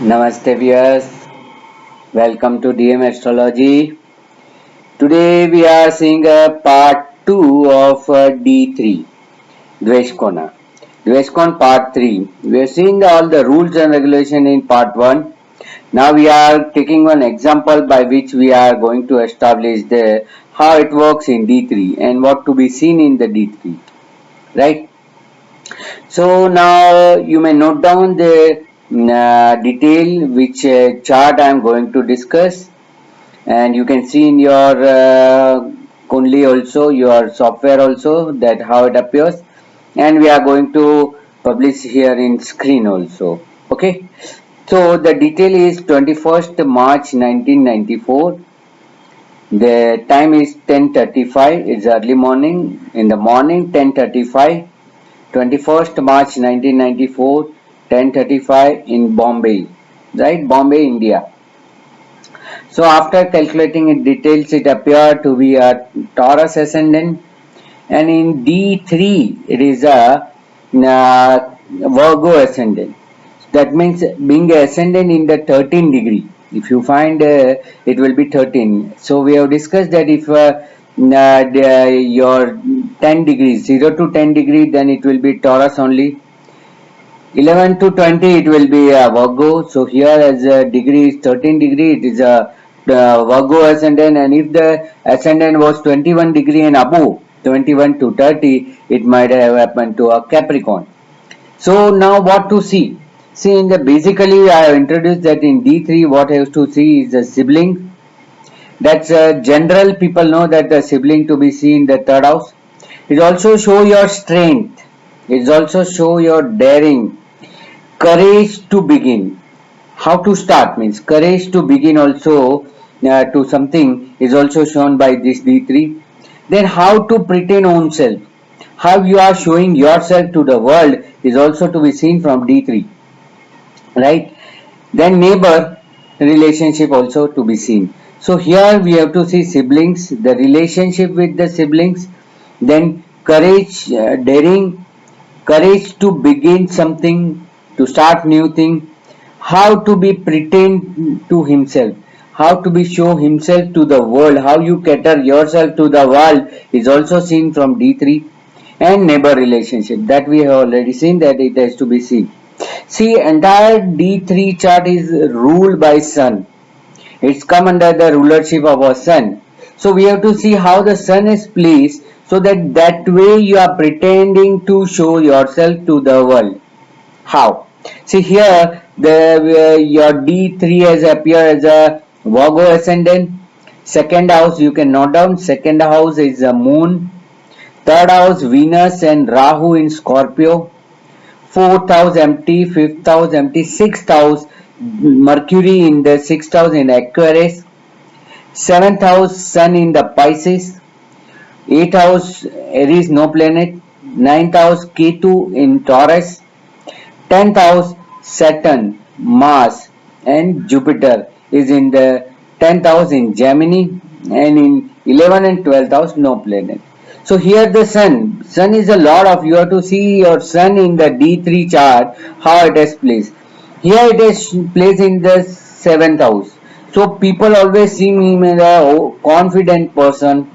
Namaste viewers, welcome to DM Astrology. Today we are seeing a part 2 of D3, Dveshkona. Dveshkon part 3. We are seeing all the rules and regulation in part 1. Now we are taking one example by which we are going to establish the how it works in D3 and what to be seen in the D3. Right? So now you may note down the detail which chart I am going to discuss, and you can see in your Kundli also, your software also, that how it appears, and we are going to publish here in screen also. Okay, so the detail is 21st March 1994. The time is 10:35. It's early morning. In the morning, 10:35. 21st March 1994, 10:35 in Bombay, right? Bombay, India. So after calculating in details, it appeared to be a Taurus ascendant, and in D3 it is a Virgo ascendant. That means being a ascendant in the 13 degree. If you find it will be 13. So we have discussed that if your 10 degrees, 0 to 10 degree, then it will be Taurus only. 11 to 20 it will be a Virgo. So here as a degree is 13 degree, it is a Virgo ascendant, and if the ascendant was 21 degree and above, 21 to 30, it might have happened to a Capricorn. So now what to see? See, in the basically I have introduced that in D3 what I have to see is a sibling. That's general people know that the sibling to be seen in the third house. It also show your strength. It also show your daring, courage to begin. How to start means courage to begin also to something is also shown by this D3. Then how to pretend own self. How you are showing yourself to the world is also to be seen from D3, right? Then neighbor relationship also to be seen. So here we have to see siblings, the relationship with the siblings, then courage, daring, courage to begin something, to start new thing, how to be pretend to himself, how to be show himself to the world, how you cater yourself to the world is also seen from D3, and neighbor relationship that we have already seen that it has to be seen. See, entire D3 chart is ruled by Sun. It's come under the rulership of our Sun. So we have to see how the Sun is placed so that way you are pretending to show yourself to the world. How? See here, your D3 has appeared as a Virgo ascendant. Second house you can note down. Second house is the Moon. Third house Venus and Rahu in Scorpio. Fourth house empty, fifth house empty, sixth house Mercury in the sixth house in Aquarius, seventh house Sun in the Pisces, eighth house Aries no planet, ninth house Ketu in Taurus, 10th house Saturn, Mars and Jupiter is in the 10th house in Gemini, and in 11th and 12th house no planet. So here the sun is a lot of, you have to see your sun in the D3 chart, how it is placed. Here it is placed in the 7th house. So people always see him as a confident person,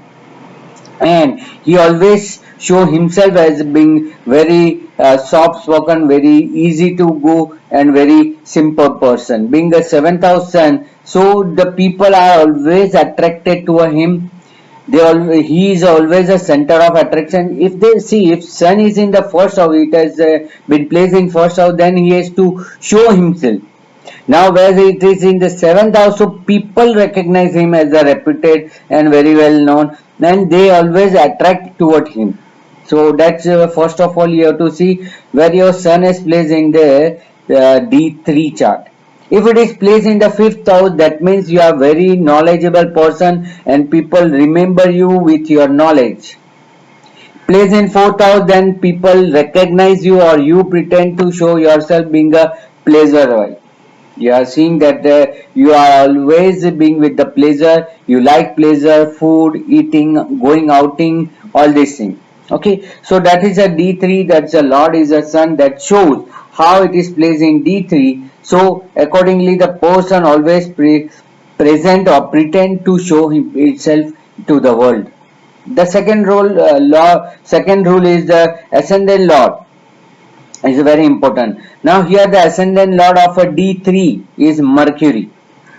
and he always show himself as being very soft spoken, very easy to go and very simple person, being a seventh house sun. So the people are always attracted to him. He is always a center of attraction. If they see, if sun is in the first house, it has been placed in first house, then he has to show himself. Now, where it is in the seventh house, so people recognize him as a reputed and very well known, and they always attract toward him. So that's first of all you have to see where your sun is placed in the D3 chart. If it is placed in the fifth house, that means you are very knowledgeable person and people remember you with your knowledge. Placed in fourth house, then people recognize you or you pretend to show yourself being a pleasure. You are seeing that you are always being with the pleasure, you like pleasure, food, eating, going outing, all these things. Okay, so that is a D3, that's a Lord is a Sun, that shows how it is placed in D3. So accordingly the person always present or pretend to show itself to the world. The second rule is the ascendant Lord is very important. Now here the ascendant Lord of a D3 is Mercury,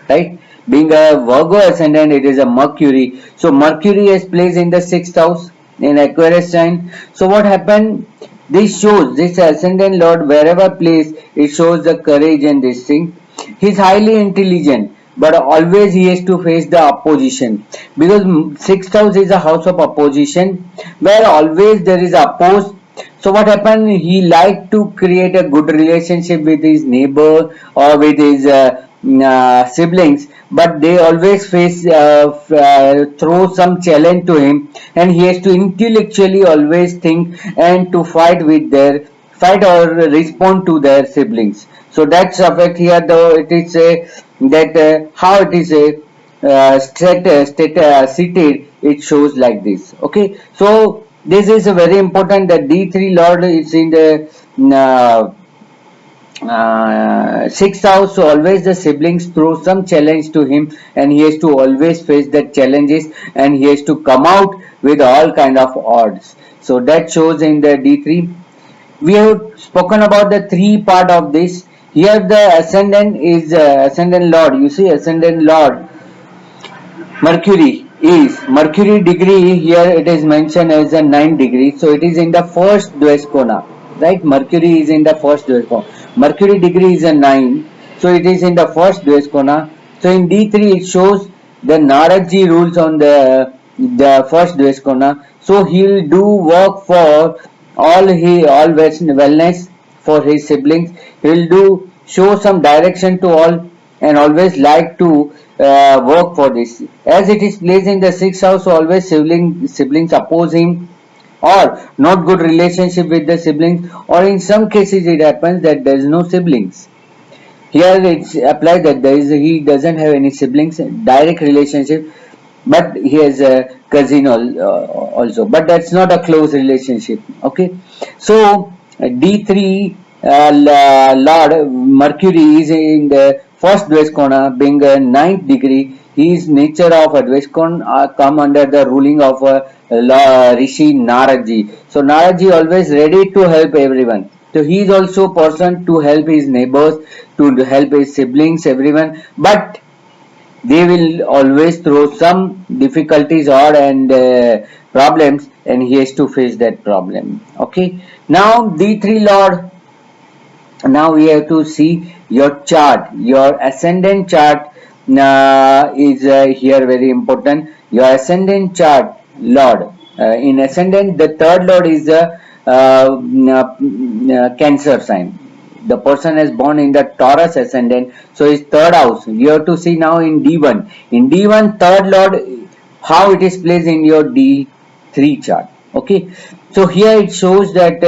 right? Being a Virgo ascendant, it is a Mercury. So Mercury is placed in the sixth house in Aquarius sign. So what happened? This shows this ascendant Lord wherever placed, it shows the courage and this thing. He's highly intelligent, but always he has to face the opposition, because sixth house is a house of opposition where always there is oppose. So what happened? He liked to create a good relationship with his neighbor or with his siblings, but they always throw some challenge to him, and he has to intellectually always think and to fight or respond to their siblings. So that's affect here. Though it is a that how it is a seated, it shows like this. Okay, so this is very important that D3 Lord is in the uh, sixth house, so always the siblings throw some challenge to him, and he has to always face that challenges, and he has to come out with all kind of odds. So that shows in the D3. We have spoken about the three part of this. Here the ascendant is ascendant Lord. You see ascendant Lord Mercury degree, here it is mentioned as a 9 degree, so it is in the first Dveskona, right? Mercury is in the first Dveskona. Mercury degree is a 9, so it is in the first Dveskona. So in D3 it shows the Naradji rules on the first Dveskona. So he will do work for all wellness for his siblings. He will do show some direction to all, and always like to work for this. As it is placed in the sixth house, so always siblings oppose him, or not good relationship with the siblings, or in some cases it happens that there is no siblings. Here it's applied that he doesn't have any siblings, direct relationship, but he has a cousin also, but that's not a close relationship. Okay, so D3 Lord Mercury is in the first Dveskona, being a ninth degree. His nature of a Dveskon come under the ruling of Rishi Naradji. So Naradji always ready to help everyone. So he is also person to help his neighbors, to help his siblings, everyone. But they will always throw some difficulties or and problems, and he has to face that problem. Okay, now D3 Lord, now we have to see your chart, your ascendant chart is here very important. Your ascendant chart Lord, in ascendant the third Lord is the Cancer sign. The person is born in the Taurus ascendant, so his third house. You have to see now in D1. In D1 third Lord, how it is placed in your D3 chart. Okay, so here it shows that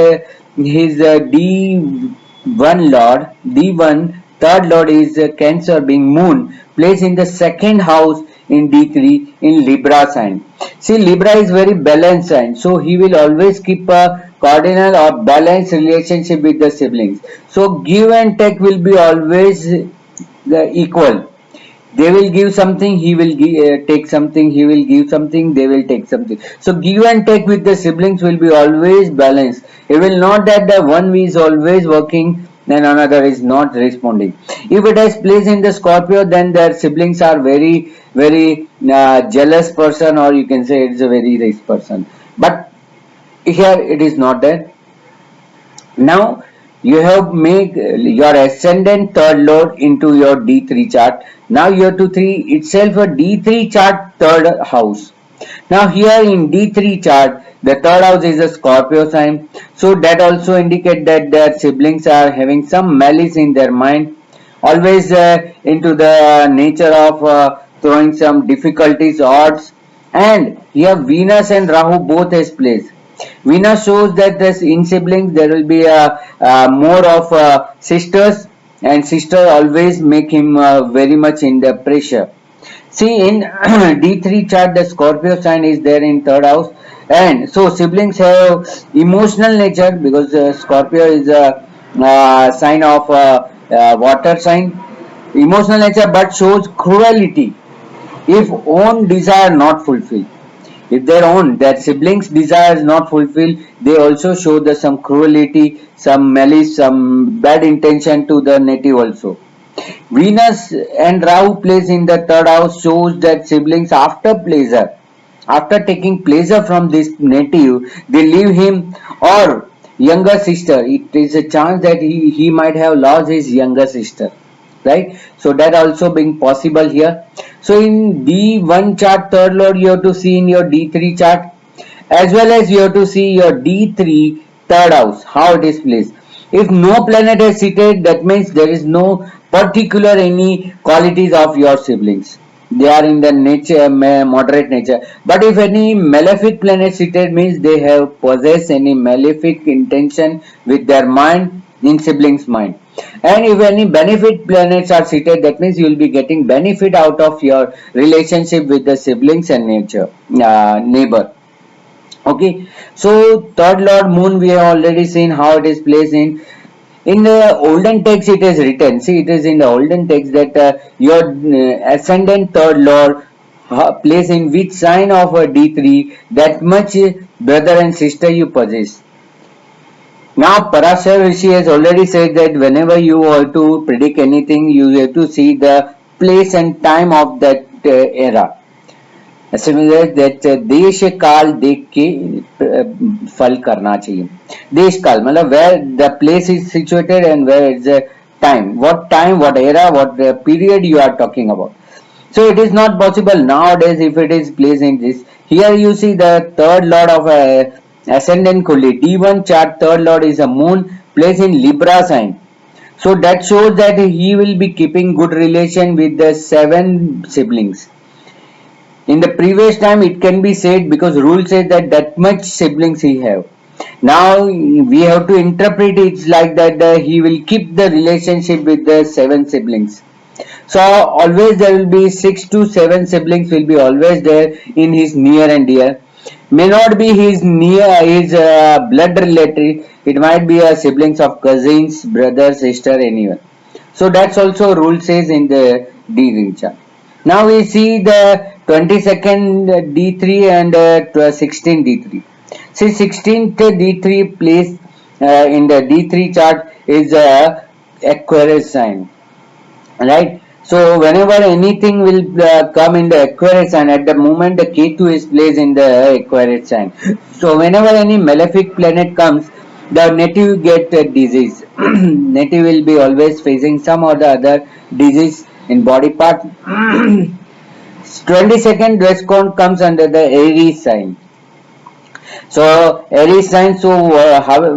his D1 Lord, D1 third Lord is Cancer, being Moon, placed in the second house in D3 in Libra sign. See, Libra is very balanced sign, so he will always keep a cardinal or balanced relationship with the siblings. So give and take will be always equal. They will give something, he will take something, he will give something, they will take something. So give and take with the siblings will be always balanced. It will not that the one is always working and another is not responding. If it has place in the Scorpio, then their siblings are very jealous person, or you can say it's a very rich person. But here it is not there. Now you have make your ascendant third lord into your D3 chart. Now you have to three itself a D3 chart third house. Now here in D3 chart, the third house is a Scorpio sign. So that also indicate that their siblings are having some malice in their mind, always into the nature of throwing some difficulties, odds. And here Venus and Rahu both has place. Venus shows that this in siblings there will be a more of sisters, and sister always make him very much in the pressure. See in D3 chart, the Scorpio sign is there in third house, and so siblings have emotional nature because Scorpio is a sign of water sign, emotional nature, but shows cruelty if own desire not fulfilled. If their own, their siblings' desire is not fulfilled, they also show the some cruelty, some malice, some bad intention to the native also. Venus and Rahu place in the third house shows that siblings after taking pleasure from this native, they leave him or younger sister. It is a chance that he might have lost his younger sister, right? So that also being possible here. So in D1 chart, third lord you have to see in your D3 chart, as well as you have to see your D3 third house, how it is placed. If no planet is seated, that means there is no particular any qualities of your siblings. They are in the nature, moderate nature. But if any malefic planet seated means they have possessed any malefic intention with their mind in siblings' mind. And if any benefit planets are seated, that means you will be getting benefit out of your relationship with the siblings and nature neighbor. Okay, so third lord moon we have already seen how it is placed in the olden text. It is written, see, it is in the olden text that your ascendant third lord place in which sign of a D3, that much brother and sister you possess. Now Parashar Rishi has already said that whenever you want to predict anything, you have to see the place and time of that era. Similar that देश काल देख के फल करना चाहिए. देश काल मतलब where the place is situated and where is the time, what era, what period you are talking about. So it is not possible nowadays if it is placed in this. Here you see the third lord of ascendant Kulli. D1 chart, third lord is a moon placed in Libra sign. So that shows that he will be keeping good relation with the 7 siblings. In the previous time it can be said because rule says that much siblings he have. Now we have to interpret it like that he will keep the relationship with the 7 siblings. So always there will be 6 to 7 siblings will be always there in his near and dear. May not be his blood relative. It might be a siblings of cousins, brother, sister, anyone. So that's also rule says in the D Rincha. Now we see the 22nd D3 and 16th D3. See 16th D3 place in the D3 chart is a Aquarius sign, right? So whenever anything will come in the Aquarius sign, at the moment the Ketu is placed in the Aquarius sign. So whenever any malefic planet comes, the native get a disease. Native will be always facing some or the other disease in body part. 22nd Drescon comes under the Aries sign. So Aries sign, so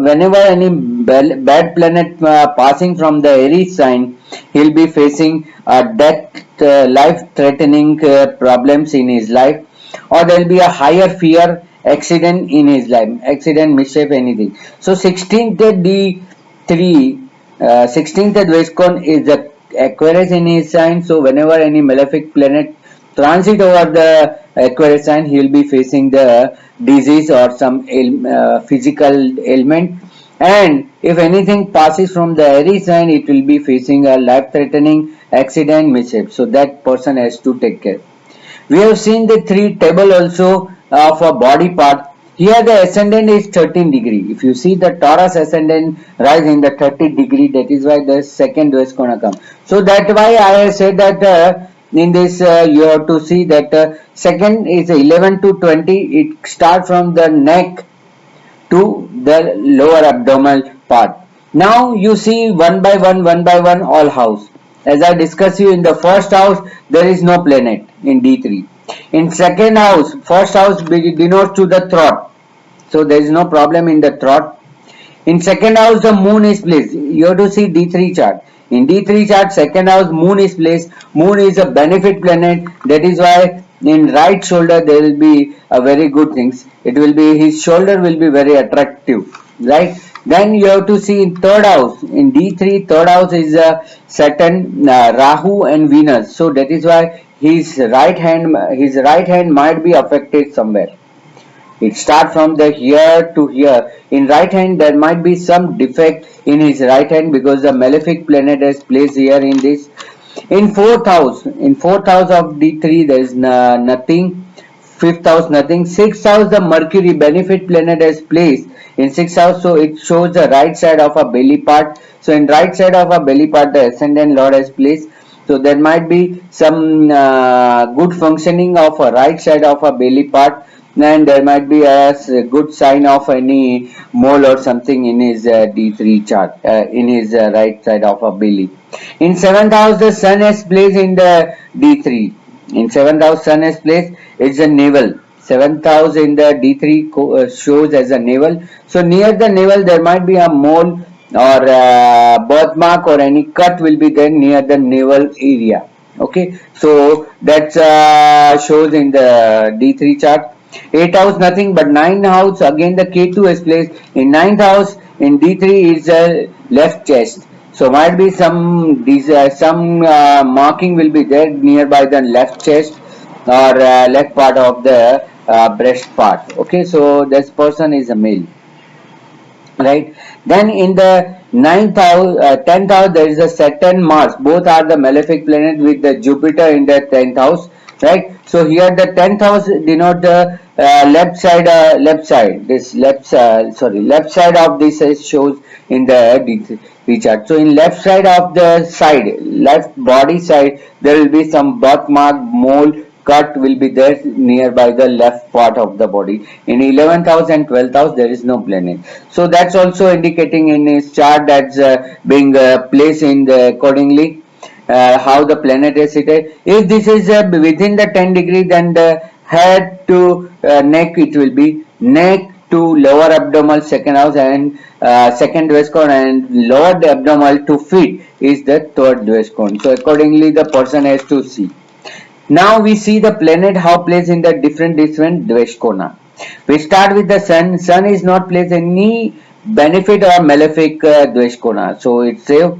whenever any bad planet passing from the Aries sign, he'll be facing death, life-threatening problems in his life, or there'll be a higher fear accident in his life, accident, mischief, anything. So 16th D3, 16th Drescon is the Aquarius in his sign. So whenever any malefic planet transit over the Aquarius sign, he will be facing the disease or some physical ailment. And if anything passes from the Aries sign, it will be facing a life-threatening accident, mishap. So that person has to take care. We have seen the 3 table also of a body part. Here the ascendant is 13 degree. If you see the Taurus ascendant rise in the 30 degree, that is why the second is gonna come. So that's why I have said that in this you have to see that second is 11 to 20. It starts from the neck to the lower abdominal part. Now you see one by one all house. As I discussed you in the first house, there is no planet in D3. In second house, first house denotes to the throat. So there is no problem in the throat. In second house, the moon is placed. You have to see D3 chart. In D3 chart, second house, moon is placed. Moon is a benefit planet. That is why in right shoulder there will be a very good things. It will be, his shoulder will be very attractive, right? Then you have to see in third house. In D3, third house is Saturn, Rahu, and Venus. So that is why his right hand might be affected somewhere. It starts from the here to here. In right hand, there might be some defect in his right hand because the malefic planet is placed here in this. In fourth house of D3, there is nothing. Fifth house, nothing. Sixth house, the Mercury benefit planet is placed in sixth house, so it shows the right side of a belly part. So in right side of a belly part, the ascendant Lord is placed. So there might be some good functioning of a right side of a belly part, and there might be a good sign of any mole or something in his D3 chart, in his right side of a belly. In seventh house, the sun is placed in the D3. In seventh house, sun is placed. It's a navel. Seventh house in the D3 shows as a navel. So near the navel, there might be a mole or birthmark or any cut will be there near the navel area. Okay, so that shows in the D3 chart. 8th house nothing, but 9th house again the K2 is placed in 9th house in D3 is a left chest. So might be some marking will be there nearby the left chest or left part of the breast part. Okay, so this person is a male, right? Then in the 10th house, there is a Saturn, Mars. Both are the malefic planet with the Jupiter in the 10th house, right? So here the 10th house denote the left side. This left side of this shows in the D chart. So in left side of the side, left body side, there will be some birthmark, mole, cut will be there nearby the left part of the body. In 11th house and 12th house, there is no planet. So that's also indicating in his chart that's being placed in the accordingly. How the planet is seated. If this is within the 10 degree, then the head to neck, it will be neck to lower abdominal second house and second Dwesh cone, and lower abdominal to feet is the third Dwesh cone. So accordingly, the person has to see. Now we see the planet how placed in the different Dveshkona. We start with the sun. Sun is not placed any benefit or malefic Dveshkona. So it's a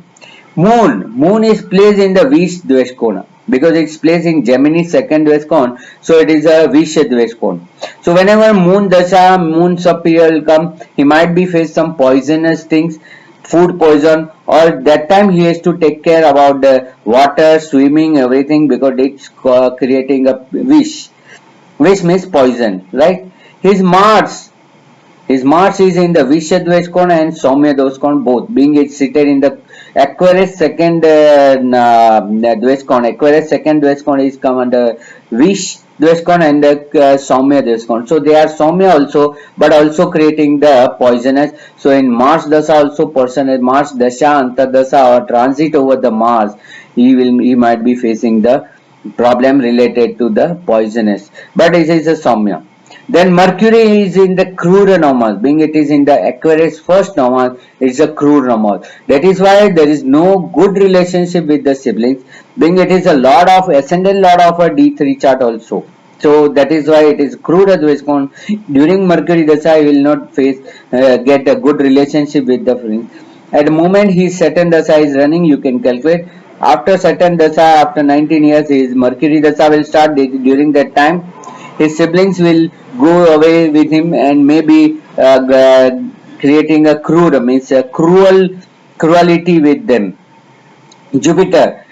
moon. Moon is placed in the Vish Dveshkona because it's placed in Gemini second Dveshkon. So it is a Vish Dveshkon. So whenever moon dasha, moon superior will come, he might be face some poisonous things, food poison, or that time he has to take care about the water, swimming, everything because it's creating a wish. Wish means poison, right? His Mars his Mars is in the Vishadveshkon and Soumya Doskon both, being it seated in the Aquarius second Dveshkon. Aquarius second Dveshkon is come under Vish Dveshkon and the Soumya Dveshkon. So they are Soumya also, but also creating the poisonous. So in Mars Dasha also person is Mars Dasha, Antardasha or transit over the Mars, he might be facing the problem related to the poisonous. But it is a Soumya. Then Mercury is in the Krura Nomos, being it is in the Aquarius first Nomos, it's a Krura Nomos. That is why there is no good relationship with the siblings, being it is a Lord of Ascendant Lord of a D3 chart also. So that is why it is Krura Dveshkon. During Mercury Dasha, he will not get a good relationship with the friends. At the moment his Saturn Dasha is running, you can calculate. After Saturn Dasha, after 19 years, his Mercury Dasha will start. During that time, his siblings will go away with him and maybe creating a means a cruelty with them. Jupiter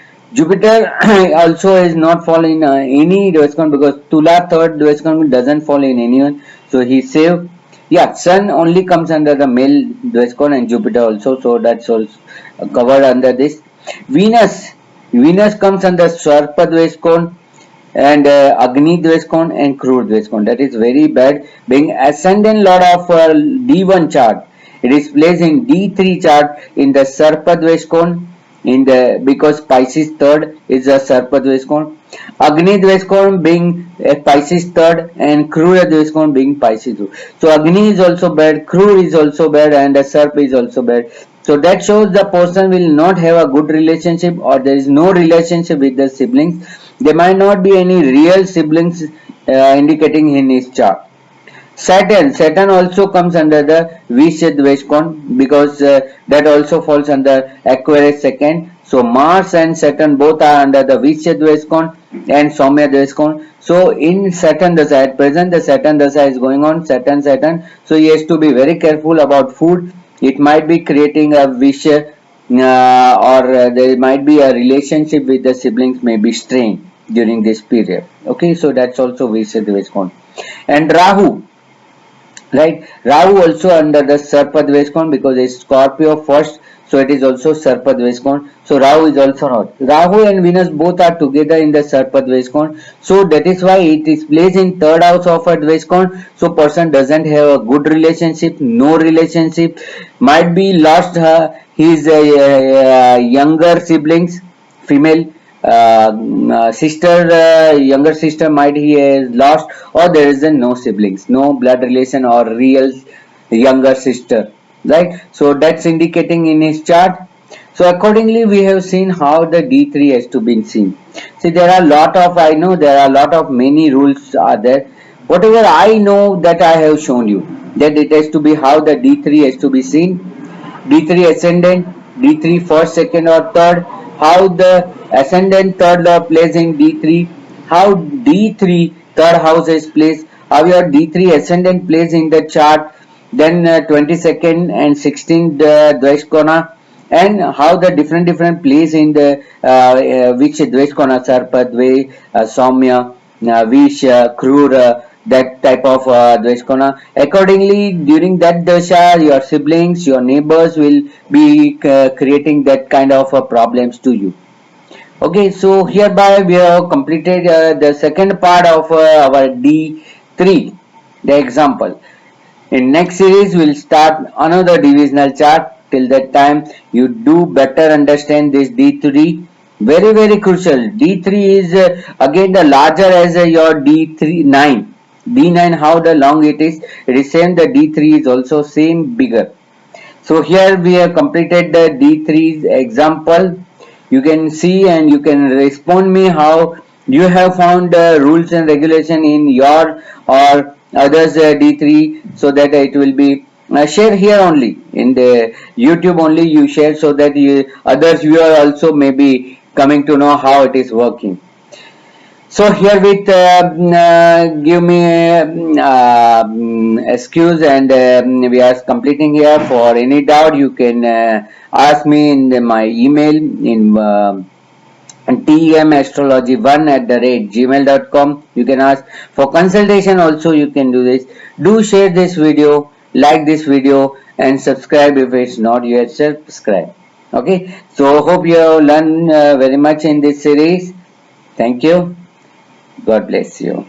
also is not fall in any Dveshkon because Tula third Dveshkon doesn't fall in anyone, so he saved. Yeah, Sun only comes under the male Dveshkon and Jupiter also, so that's also covered under this. Venus comes under Sarpa Dveshkon and Agni Dveshkon and Krur Dveshkon. That is very bad. Being ascendant lord of D1 chart, it is placed in D3 chart in the Sarpa Dveshkon in the because Pisces third is a Sarpa Dveshkon. Agni Dveshkon being Pisces third and Krura Dveshkon being Pisces 2. So Agni is also bad, Krur is also bad, and the Sarp is also bad. So that shows the person will not have a good relationship or there is no relationship with the siblings. There might not be any real siblings indicating in his chart. Saturn also comes under the V-shaped Dveshkon because that also falls under Aquarius second. So Mars and Saturn both are under the V-shaped Dveshkon and Soumya Dveshkon. So in Saturn Dasa, at present the Saturn Dasa is going on, Saturn. So he has to be very careful about food. It might be creating a wish or there might be a relationship with the siblings may be strained during this period. Okay, so that's also V-shaped Dveshkon. And Rahu, right? Rahu also under the Sarpadveskon because it's Scorpio first, so it is also Sarpadveskon. So Rahu is also not. Rahu and Venus both are together in the Sarpadveskon, so that is why it is placed in third house of a Dveskon. So person doesn't have a good relationship, no relationship, might be lost his younger siblings, female sister, younger sister might he has lost, or there is no siblings, no blood relation or real younger sister, right? So that's indicating in his chart. So accordingly we have seen how the D3 has to be seen. See, there are lot of, I know there are lot of many rules are there. Whatever I know that I have shown you, that it has to be how the D3 has to be seen. D3 ascendant, D3 first, second or third, how the ascendant third law plays in D3, how D3 third house is placed, how your D3 ascendant plays in the chart, then 22nd and 16th Dveshkona, and how the different plays in the which Dveshkona, Sarpa, Dve, Soumya, Visha, Krura, that type of Dveshkona. Accordingly, during that dasha, your siblings, your neighbors will be creating that kind of problems to you. Okay, so hereby we have completed the second part of our D3, the example. In next series, we'll start another divisional chart. Till that time, you do better understand this D3. Very crucial. D3 is again the larger as your D3 9. D9 how the long it is. It is same. The D3 is also same bigger. So here we have completed the D3 example. You can see and you can respond me how you have found rules and regulation in your or others D3, so that it will be shared here only in the YouTube only you share, so that others viewer also may be coming to know how it is working. So here with give me excuse, and we are completing here. For any doubt, you can ask me in my email in temastrology1@gmail.com. You can ask for consultation also. You can do this. Do share this video, like this video, and subscribe if it's not yet subscribed. Okay. So hope you have learned very much in this series. Thank you. God bless you.